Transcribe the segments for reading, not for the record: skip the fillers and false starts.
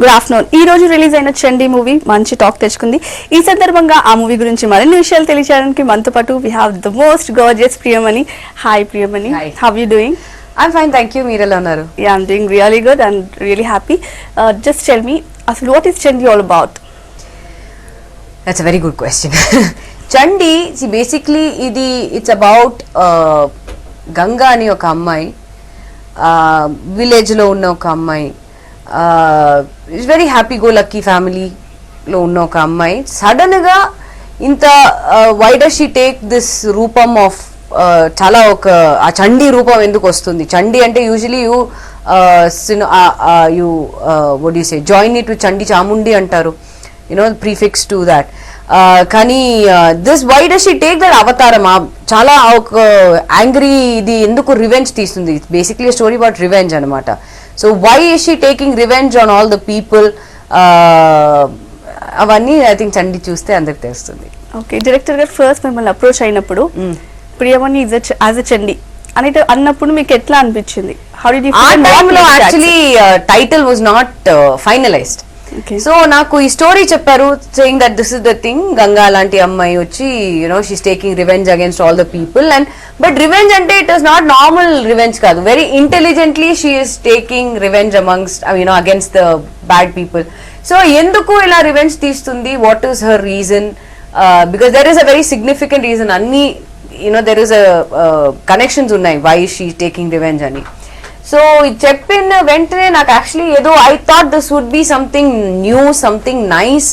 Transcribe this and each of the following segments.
Good afternoon. ఈ రోజు release అయిన చండీ మూవీ మంచి టాక్ తెచ్చుకుంది. ఈ సందర్భంగా ఆ మూవీ గురించి మరిన్ని విషయాలు తెలియజేయడానికి మనతో పాటు we have the most gorgeous Priyamani. Hi Priyamani, how you doing? I'm fine, thank you. మీరు ఎలా ఉన్నారు? Yeah, I'm doing really good and really happy. Just tell me, అసలు what is Chandi all about? That's a very good question. Chandi, see basically it's about Ganga అని ఒక అమ్మాయి, village లో ఉన్న ఒక అమ్మాయి, it's very happy go lucky ఫ్యామిలీలో ఉన్న ఒక అమ్మాయి సడన్ గా ఇంత why does she take this రూపం ఆఫ్ చాలా ఒక ఆ చండీ రూపం ఎందుకు వస్తుంది? చండీ అంటే usually you would you say join it with Chandi Chamundi అంటారు, యునో ప్రీఫిక్స్ టు దాట్. కానీ this why does she take that అవతారం? చాలా ఒక యాంగ్రీ ఇది ఎందుకు రివెంజ్ తీస్తుంది? బేసిక్లీ స్టోరీ అబౌట్ రివెంజ్ అనమాట. So why is she taking revenge on all the people? అవన్నీ ఐ థింక్ చండీ చూస్తే అందరికి తెలుస్తుంది. ఓకే, డైరెక్టర్ గారు ఫస్ట్ మిమ్మల్ని అప్రోచ్ అయినప్పుడు ప్రియమణి యాజ్ ఎ చండీ అన్నప్పుడు మీకు ఎట్లా అనిపించింది? How did you feel? ఆ టైంలో actually title was not finalised. So నాకు ఈ స్టోరీ చెప్పారు, saying that this is the thing, Ganga లాంటి అమ్మాయి వచ్చి you know she's taking revenge against all the people. And but revenge అంటే it is not normal revenge కాదు, very intelligently she is taking revenge amongst you know against the bad people. So ఎందుకు ఇలా revenge తీస్తుంది? What is her reason? Because there is a very significant reason. అన్ని you know there is connections ఉన్నాయి why she taking revenge అని. So చెప్పిన వెంటనే నాకు actually ఏదో I thought this would be something new, something nice,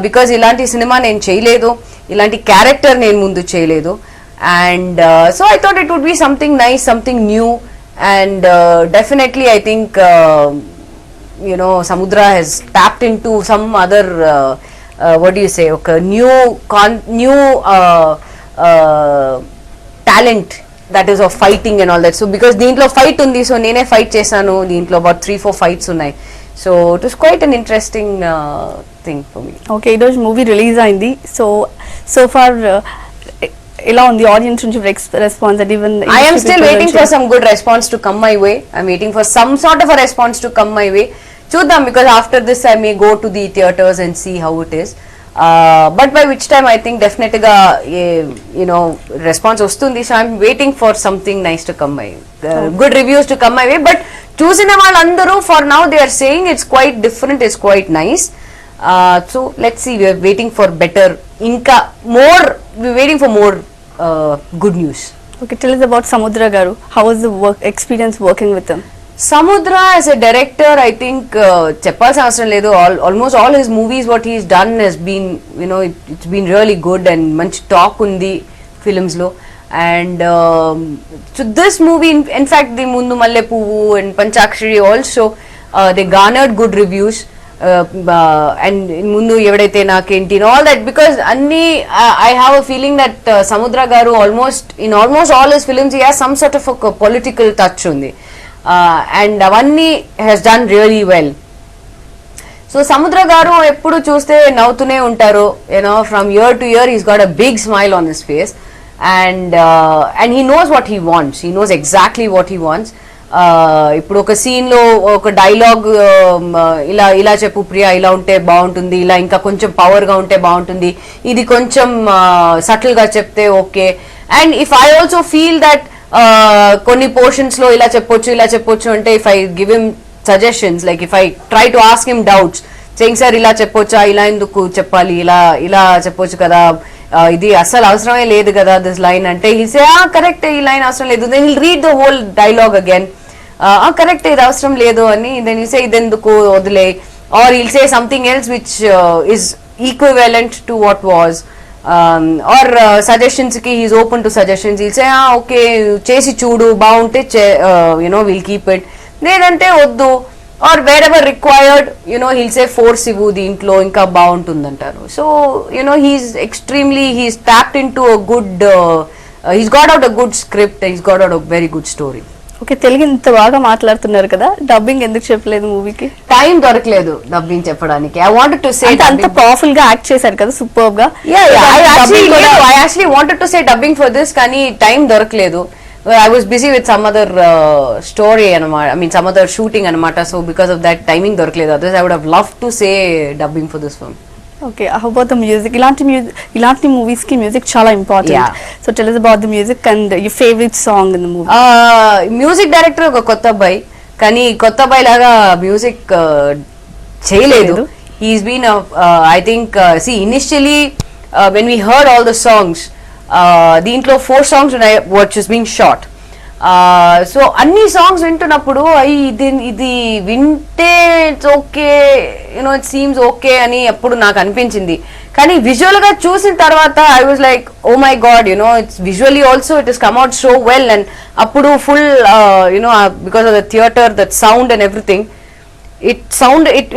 because ఇలాంటి cinema నేను చేయలేదు, ఇలాంటి క్యారెక్టర్ నేను ముందు చేయలేదు. And so I thought it would be something nice, something new. And definitely I think you know Samudra has tapped in to some other what you say ఒక new talent that is of fighting and all that. So because దీంట్లో fight ఉంది, so నేనే fight చేశాను. దీంట్లో about 3-4 fights ఉన్నాయి. So it was quite an interesting thing for me. Okay, ఈరోజు movie release అయింది. So far ఎలా ఉంది ఆడియన్స్ నుంచి response? And even I am still waiting for some good response to come my way. I'm waiting for some sort of a response to come my way. చూద్దాం, because after this I may go to the theaters and see how it is. But by which time I think definitely you know response వస్తుంది. So I'm waiting for something nice to come my good reviews to come my way. But చూసిన వాళ్ళందరూ for now they are saying it's quite different, it's quite nice. So let's see, we are waiting for better, inka more, we're waiting for more good news. Okay, tell us about Samudra garu. How was the experience working with him? Samudra as a director, I think చెప్పాల్సిన అవసరం లేదు. Almost all his movies what he's done has been, you know, it's been really good and మంచి talk ఉంది films లో. And so this movie, in fact, the ముందు మల్లె పువ్వు and పంచాక్షరి also they garnered good reviews. And ముందు ఎవడైతే నాకేంటి and all that, because అన్ని I have a feeling that Samudra garu in almost all his films he has some sort of a political touch ఉంది. And అవన్నీ has done really well. So సముద్ర గారు ఎప్పుడు చూస్తే నవ్వుతూనే ఉంటారు, you know from year to year he's got a big smile on his face. And he knows what he wants, he knows exactly what he wants. ఇప్పుడు ఒక scene లో ఒక డైలాగ్ ఇలా చెప్పు ప్రియా, ఇలా ఉంటే బాగుంటుంది, ఇలా ఇంకా కొంచెం పవర్ గా ఉంటే బాగుంటుంది, ఇది కొంచెం సటిల్ గా చెప్తే okay. And if I also feel that కొన్ని పోర్షన్స్ లో ఇలా చెప్పొచ్చు అంటే if I give him suggestions, like if I try to ask him doubts saying sir ఇలా చెప్పొచ్చా, ఇలా ఎందుకు చెప్పాలి, ఇలా చెప్పొచ్చు కదా, ఇది అసలు అవసరమే లేదు కదా దిస్ లైన్ అంటే హిల్ సే కరెక్ట్, ఈ లైన్ అవసరం లేదు. Then he'll read the whole dialogue again, correct ఇది అవసరం లేదు అని. దెన్ హిల్ సే ఇదెందుకు వదిలే, or he'll say something else which is equivalent to what was. Or suggestions ki he's open to suggestions. He'll say okay chesi chudu baunte you know we'll keep it, ledante oddu, or wherever required, you know he'll say force ivu deentlo inka bauntundantaru. So you know he's tapped into a good he's got out a good script, he's got out a very good story. Okay, Telugu ఇంత బాగా మాట్లాడుతున్నారు కదా, dubbing ఎందుకు చెప్పలేదు మూవీకి? Time దొరకలేదు dubbing చెప్పడానికి. I wanted to say అంత పవర్ఫుల్ గా యాక్ట్ చేశారు కదా, సూపర్బ్ గా. I actually wanted to say dubbing for this, కానీ టైం దొరకలేదు. I was busy with some other story anamata. I mean some other shooting anamata. So because of that timing dorkaledu. Otherwise I would have loved to say dubbing for this film. Okay, how about the music? ఇలాంటి movies కి music చాలా important. Yeah. So tell us about the music and your favorite song in the movie. Music director ఒక కొత్త అబ్బాయి, కానీ కొత్త అబ్బాయి లాగా మ్యూజిక్ చేయలేదు. He's been I think initially when we heard all the songs, దీంట్లో 4 songs ఉన్నాయి which is being shot. So అన్ని సాంగ్స్ వింటున్నప్పుడు ఇది వింటే it's okay, you know it seems okay అని అప్పుడు నాకు అనిపించింది. కానీ విజువల్ గా చూసిన తర్వాత I was like oh my god, you know it's visually also it is come out so well. And అప్పుడు full you know because of the theatre, that sound and everything,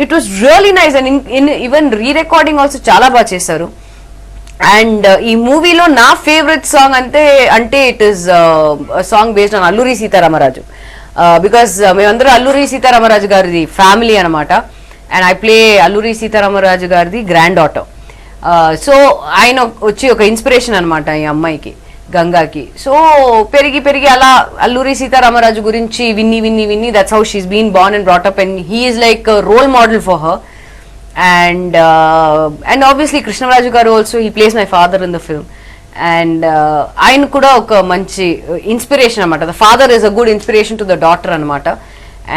it was really nice. And even re recording also చాలా బాగా చేశారు. And ఈ మూవీలో నా favourite song అంటే it is song based on Alluri Sitaramaraju, because మేమందరూ అల్లూరి సీతారామరాజు గారిది ఫ్యామిలీ అనమాట. And I play Alluri Sitaramaraju గారిది గ్రాండ్ డాటర్. సో ఆయన వచ్చి ఒక ఇన్స్పిరేషన్ అనమాట ఈ అమ్మాయికి, గంగాకి. సో పెరిగి పెరిగి అలా అల్లూరి సీతారామరాజు గురించి విన్ని that's how she's been born and brought up, and he is like role model for her. And obviously Krishnaraju garu also, he plays my father in the film. And ఆయన కూడా ఒక మంచి ఇన్స్పిరేషన్ అనమాట. The father is a good inspiration to the daughter అనమాట.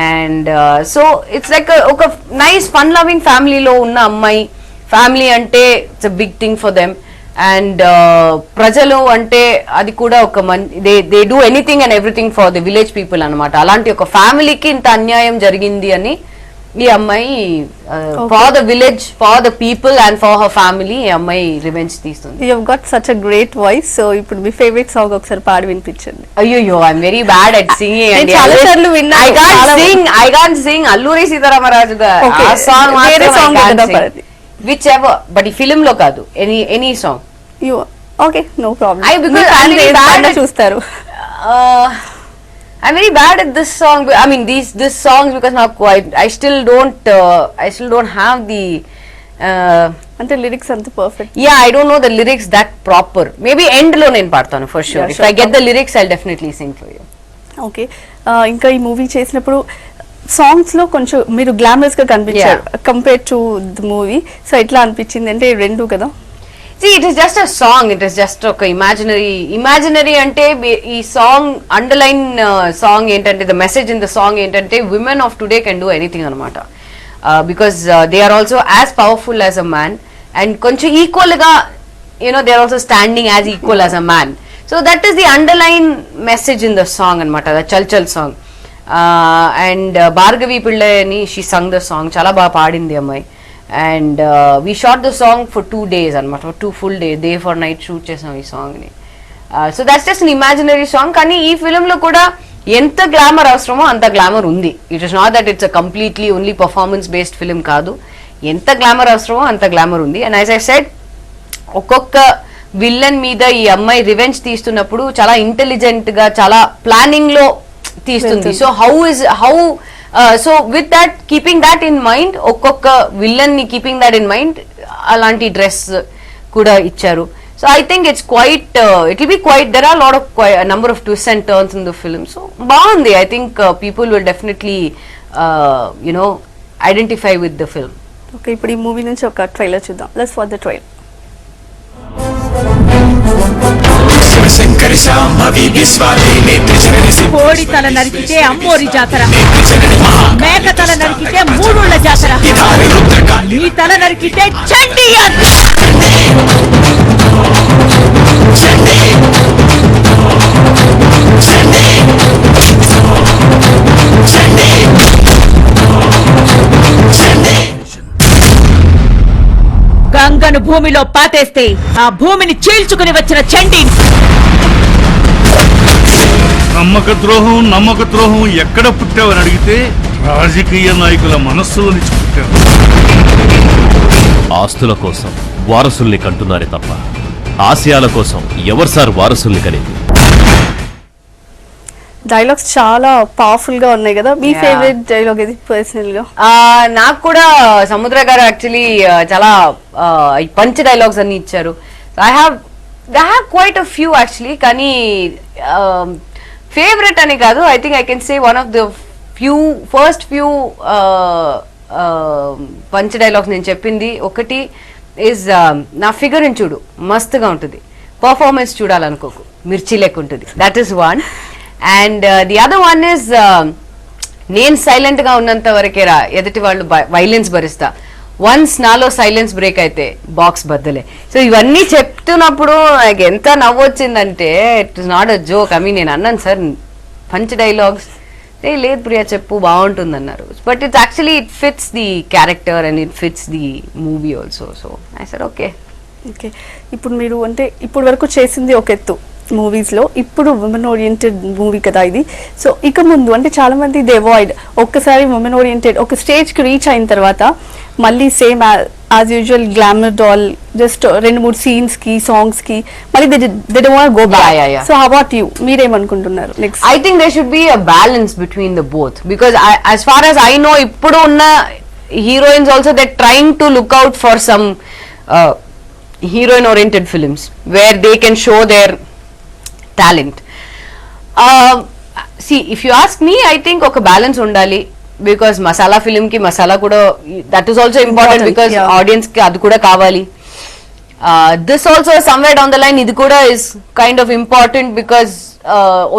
And so it's like ఒక nice fun loving ఫ్యామిలీలో ఉన్న అమ్మాయి. ఫ్యామిలీ అంటే it's a big thing for them. And ప్రజలు అంటే అది కూడా ఒక they do anything and everything for the village people అనమాట. అలాంటి ఒక ఫ్యామిలీకి ఇంత అన్యాయం జరిగింది అని ఈ అమ్మాయి for the village, for the people and for her family ఈ అమ్మాయి రివెంజ్ తీస్తుంది. You have got such a great voice. So ఇప్పుడు మీ ఫేవరెట్ సాంగ్ ఒకసారి పాడి వినిపించండి. అయ్యో I am very bad at singing. నేను చాలా సార్లు విన్నా. I can't sing Alluri Sitaramaraju గారు ఆ సాంగ్ మాత్రం, విచ్ ఎవర్, బట్ ఈ ఫిల్మ్ లో కాదు, any song. You okay, no problem. Because చూస్తారు. I'm very bad at this song. I mean this songs because I still don't have the అంటే lyrics అంత perfect. Yeah, I don't know the lyrics that proper. Maybe end lo nen paadtanu for sure. If I get the lyrics I'll definitely sing for you. Okay, ఇంకా ఈ movie చేసినప్పుడు songs లో కొంచెం మీరు glamorous గా కనిపించారు compare to the movie. So ఎట్లా అనిపించింది అంటే రెండు కదా? See, it is just a song. It is just ఒక imaginary అంటే ఈ సాంగ్ అండర్లైన్ సాంగ్ ఏంటంటే, the message in the song ఏంటంటే women of today can do anything అనమాట. Because they are also as powerful as a man, and కొంచెం equal గా you know they are also standing as equal as a man. So that is the underline message in the song అనమాట, the Chal song. And Bhargavi Pillai అని she sung the song, చాలా బాగా పాడింది అమ్మాయి. And we shot the song for 2 days అనమాట, 2 full days, day for night shoot చేసాం ఈ song ని. So that's just an imaginary song. కానీ ఈ ఫిల్మ్ లో కూడా ఎంత గ్లామర్ అవసరమో అంత గ్లామర్ ఉంది. It is not that it's a completely only performance based film కాదు, ఎంత గ్లామర్ అవసరమో అంత గ్లామర్ ఉంది. అండ్ యాజ్ ఐ సెడ్, ఒక్కొక్క విల్లన్ మీద ఈ అమ్మాయి రివెంజ్ తీస్తున్నప్పుడు చాలా ఇంటెలిజెంట్ గా, చాలా ప్లానింగ్ లో తీస్తుంది. So so with that, keeping that in mind, ఒక్కొక్క విల్లన్ ని కీపింగ్ దట్ ఇన్ మైండ్ అలాంటి డ్రెస్ కూడా ఇచ్చారు. So I think it's quite, it will be quite, there are lot of number of twist and turns in the film. So బాగుంది. I think people will definitely you know identify with the film. Okay, ఇప్పుడు ఈ movie నుంచి ఒక trailer చూద్దాం. Let's watch the trailer. కోడి తల నరికితే అమ్మోరి జాతర, మేక తల నరికితే మూడుళ్ళ జాతర, నీ తల నరికితే చండీయన్. గంగను భూమిలో పాతేస్తే ఆ భూమిని చీల్చుకుని వచ్చిన చండీ. నమ్మక ద్రోహం ఎక్కడ పుట్టావని అడిగితే రాజకీయ నాయకుల మనస్సులో నుంచి పుట్టావు. ఆస్తుల కోసం వారసుల్ని కంటున్నారే తప్ప ఆశయాల కోసం ఎవరు సార్ వారసుల్ని కనేది? డైలాగ్స్ చాలా పవర్ఫుల్ గా ఉన్నాయి కదా. మీ ఫేవరెట్ డైలాగ్ ఇది పర్సనల్ గా? నాకు కూడా సముద్ర గారు యాక్చువల్లీ చాలా పంచ్ డైలాగ్స్ అన్ని ఇచ్చారు. I have quite a few actually. కానీ ఫేవరెట్ అని కాదు, I think I can say one of the first few punch dialogues నేను చెప్పింది ఒకటి ఇస్ నా ఫిగర్ ని చూడు మస్తుగా ఉంటుంది, పర్ఫార్మెన్స్ చూడాలనుకోకు మిర్చి లెక్క ఉంటుంది, that is one. And the other one is నేను సైలెంట్ గా ఉన్నంత వరకే రా ఎదుటి వాళ్ళు వైలెన్స్ భరిస్తా, వన్స్ నాలో సైలెన్స్ బ్రేక్ అయితే బాక్స్ బద్దలే. సో ఇవన్నీ చెప్తున్నప్పుడు నాకు ఎంత నవ్వొచ్చిందంటే it is not a joke. I mean నేను అన్నాను సార్ పంచ్ డైలాగ్స్, లేదు ప్రియా చెప్పు బాగుంటుంది అన్నారు. But it's actually it fits the character and it fits the movie also. So I said okay. Okay, ఇప్పుడు మీరు అంటే ఇప్పుడు వరకు చేసింది ఒక ఎత్తు మూవీస్లో, ఇప్పుడు ఉమెన్ ఓరియంటెడ్ మూవీ కదా ఇది. సో ఇక ముందు అంటే చాలా మంది దే అవాయిడ్, ఒక్కసారి ఉమెన్ ఓరియంటెడ్ ఒక స్టేజ్కి రీచ్ అయిన తర్వాత మళ్ళీ same as usual glamour doll just 2-3 సీన్స్కి సాంగ్స్కి మళ్ళీ they don't want go back. So how about you, మీరేమనుకుంటున్నారు next? I think there should be a balance between the both, because as far as I know ippudu unna heroines also they're trying to look out for some heroine oriented films where they can show their talent. See, if you ask me, I think oka balance undali, because masala film ki masala kuda that is also important because yeah. audience ki adu kuda kavali. This also somewhere down the line ఇది కూడా is kind of important because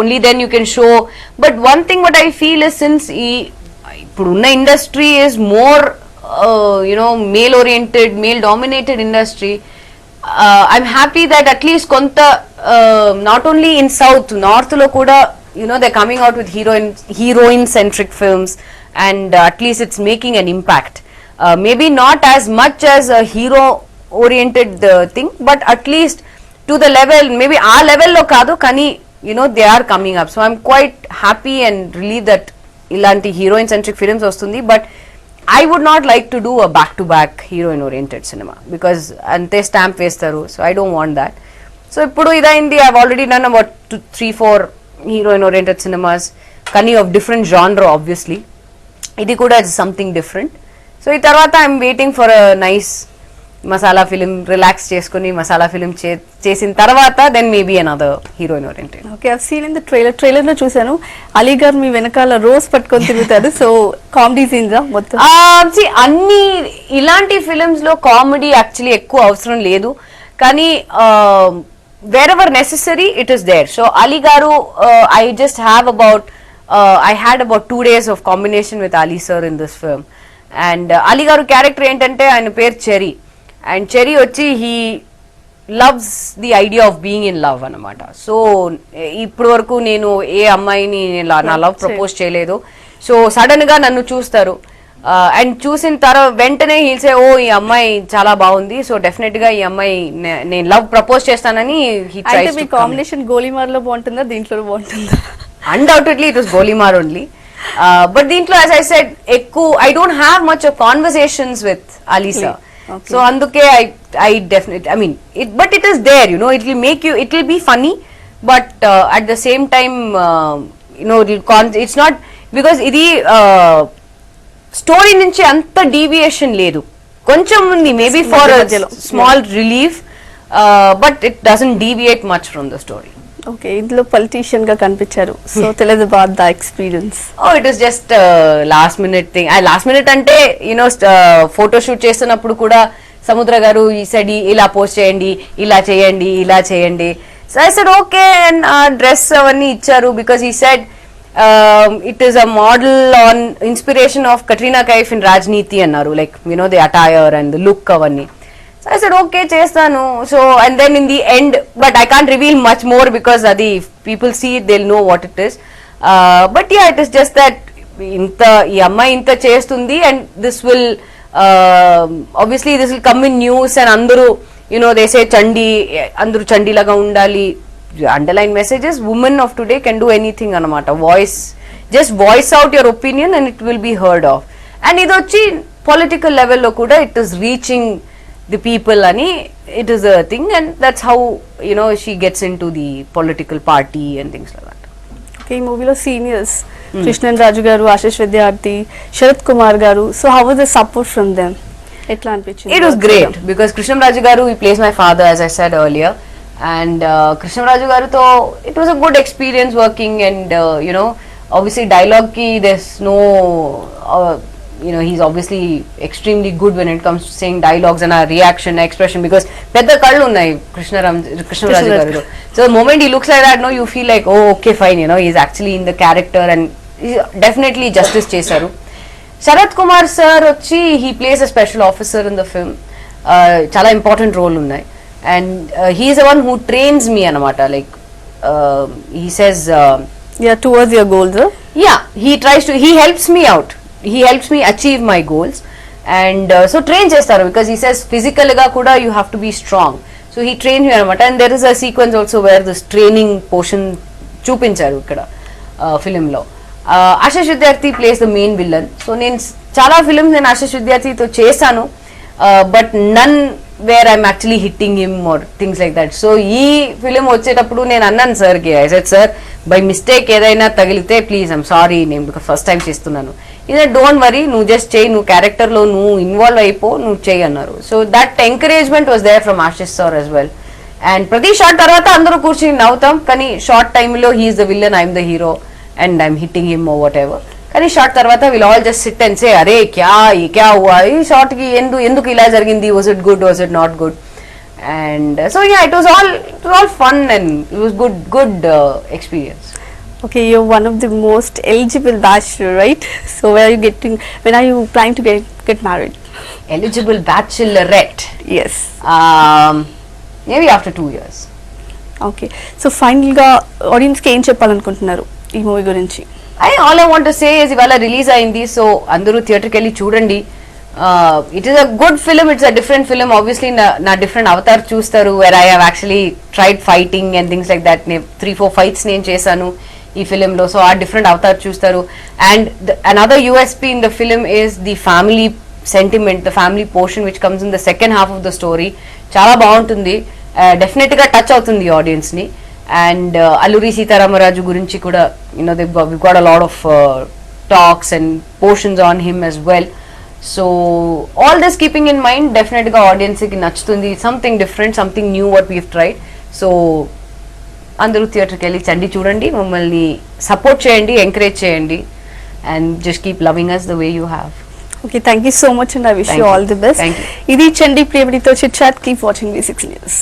only then you can show. But one thing what I feel is since ఇప్పుడున్న industry is more male oriented, male dominated industry, I'm happy that at least కొంత not only in south, north లో కూడా they're coming out with heroine centric films and at least it's making an impact. Maybe not as much as a hero oriented thing, but at least to the level, maybe our level lo kaadu kani they are coming up. So I'm quite happy and relieved that ilanti heroine centric films vastundi. But I would not like to do a back to back heroine oriented cinema because ante stamp vestaru, so I don't want that. So ippudu idaindi I've already done about 3-4 heroine oriented cinemas kani of different genre. Obviously idi kuda is something different. So ee tarvata I'm waiting for a nice masala film relax చేసుకుని masala film చేసిన తర్వాత then maybe another heroine oriented. Okay, I seen in the trailer లో చూసాను అలీ గారు మీ వెనకాల rose పట్టుకొని తిరుగుతారు. So comedy scenes మొత్తం అన్ని ఇలాంటి ఫిలిమ్స్ లో కామెడీ యాక్చువల్లీ ఎక్కువ అవసరం లేదు, కానీ wherever necessary it is there. So Ali garu, I just have about I had about 2 days of combination with Ali sir in this film. And Ali garu character entante ayana per Cherry, and Cherry వచ్చి he loves the idea of being in love అన్నమాట. So ఇప్పటి వరకు నేను ఏ అమ్మాయిని నా love propose చేయలేదు. So sudden గా నన్ను చూస్తారు అండ్ చూసిన తర్వాత వెంటనే హీల్సే ఓ ఈ అమ్మాయి చాలా బాగుంది, సో డెఫినెట్ గా ఈ అమ్మాయి నేను లవ్ ప్రపోజ్ చేస్తానని హీ ట్రైస్. మీ కాంబినేషన్ గోలీమార్ లో బాగుంటుందా దీంట్లో బాగుంటుందా? Undoubtedly it was Golimar only, but దీంట్లో as I said ఎక్కువ I don't have much of conversations with Ali sir. Okay. So అందుకే I definitely, I mean but it is there, it will make you, it will be funny, but at the same time it's not, because ఇది story నుంచి అంత deviation లేదు, కొంచెం ఉంది maybe for small relief, but it doesn't deviate much from the story. Okay, ఇందులో politician గా కనిపించారు. So తెలియదు about the experience. It is just last minute thing. Last minute అంటే ఫోటో షూట్ చేస్తున్నప్పుడు కూడా సముద్ర గారు ఈ సెడ్ ఇలా పోస్ట్ చేయండి, ఇలా చేయండి, ఇలా చేయండి. So I said okay, and dress అవన్నీ ఇచ్చారు బికాస్ ఈ said it is a model on inspiration of Katrina Kaif in Rajneeti అన్నారు, like the attire and the look avanni. So I said okay chestanu. So and then in the end, but I can't reveal much more because adi people see it, they'll know what it is. But yeah, it is just that inta ee amma inta chestundi, and this will obviously this will come in news, and andaru they say chandi, andaru chandi laga undali. Underline messages, women of today can do anything anamata. Just voice out your opinion and it will be heard of. And idochi political level lo kuda it is reaching the people ani, it is a thing, and that's how she gets into the political party and things like that. Okay, మూవీలో seniors Krishnan రాజు గారు, ఆశిష్ విద్యార్థి, శరత్ కుమార్ గారు. So how was the support from them? ఎట్లా అనిపించింది? It was great because Krishnam Raju garu, he plays my father, as I said earlier. And Krishnaraju గారితో it was a good experience working and you know obviously dialogue ki there's no you know he's obviously extremely good when it comes to saying dialogues and our reaction expression because pedda kallu unnai krishnaraj garu so the moment he looks like that no you feel like oh okay fine you know he's actually in the character and definitely justice chesaru. Sharath Kumar sir వచ్చి he plays a special officer in the film చాలా important role ఉన్నాయి and he is the one who trains me anamata like he says Yeah, towards your goals, huh? yeah he helps me out, he helps me achieve my goals and so train chestaru because he says physical ga kuda you have to be strong so he trains me anamata and there is a sequence also where this training portion చూపించారు ఇక్కడ film లో. Ashish Vidyarthi plays the main villain. So నేను చాలా films నేను ఆశిష్ విద్యార్థితో చేశాను but none where I'm actually hitting him or things like that. So ఈ film వచ్చేటప్పుడు నేను అన్నాను సార్కి, I said sir by mistake ఏదైనా తగిలితే ప్లీజ్ ఐమ్ సారీ, నేను ఫస్ట్ టైం చేస్తున్నాను. ఇదే డోంట్ వరీ, నువ్వు జస్ట్ చేయి, నువ్వు క్యారెక్టర్లో నువ్వు ఇన్వాల్వ్ అయిపో, నువ్వు చేయి అన్నారు. So that encouragement was there from Ashish sir as well. And ప్రతి షార్ట్ తర్వాత అందరూ కూర్చొని నవ్వుతాం, కానీ షార్ట్ టైంలో he's the villain, I'm the hero and I'm hitting him or whatever. కానీ షార్ట్ తర్వాత we'll all just sit and say అరే క్యా హువా, ఈ షార్ట్కి ఎందుకు ఇలా జరిగింది, was it good, was it not good. And so yeah, it was all fun and it was good experience. Okay, you're one of the most eligible bachelor, right? So when are you planning to get married? Eligible bachelorette. Yes. Maybe after 2 years. Okay. So final గా audience కి ఏం చెప్పాలనుకుంటున్నారు ఈ movie గురించి? All I want to say is ఇవాళ release అయింది, so అందరూ థియేటర్కి వెళ్ళి చూడండి. It is a good film, it's a different film. Obviously na different avatar చూస్తారు, where I have actually tried fighting and things like that. 3-4 fights నేను చేశాను ఈ ఫిలింలో, సో ఆ డిఫరెంట్ అవతార్ చూస్తారు. And another USP in the film is the family sentiment, the family portion which comes in the second half of the story. చాలా బాగుంటుంది, డెఫినెట్గా touch అవుతుంది ఆడియన్స్ని. అండ్ అల్లూరి సీతారామరాజు గురించి కూడా we've got a lot of talks and portions on him as well. So all this keeping in mind, definitely audience ki nachtundi, something different, something new what we've tried. So andaru theatre ki velli chandi chudandi, mammalni support cheyandi, encourage cheyandi and just keep loving us the way you have. Okay, thank you so much and I wish Thank you you. all the best. Thank you. Idi Chandi Premadi to chit chat. Keep watching V6 News.